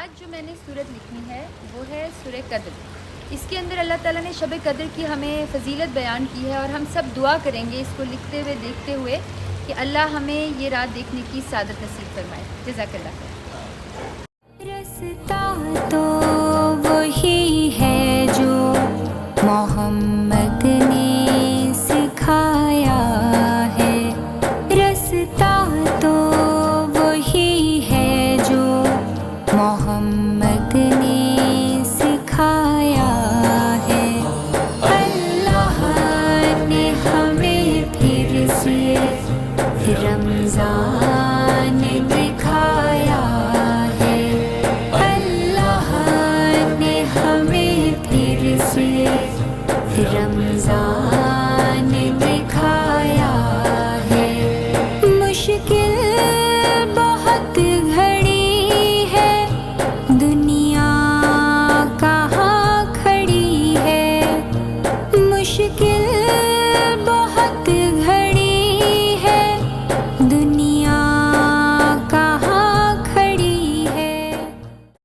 آج جو میں نے صورت لکھنی ہے وہ ہے سورہ قدر۔ اس کے اندر اللہ تعالیٰ نے شب قدر کی ہمیں فضیلت بیان کی ہے، اور ہم سب دعا کریں گے اس کو لکھتے ہوئے دیکھتے ہوئے کہ اللہ ہمیں یہ رات دیکھنے کی سعادت نصیب فرمائے۔ جزاک اللہ خیر۔ رستا تو وہی ہے جو محمد نے سکھایا ہے، رستا تو وہی ہے جو محمد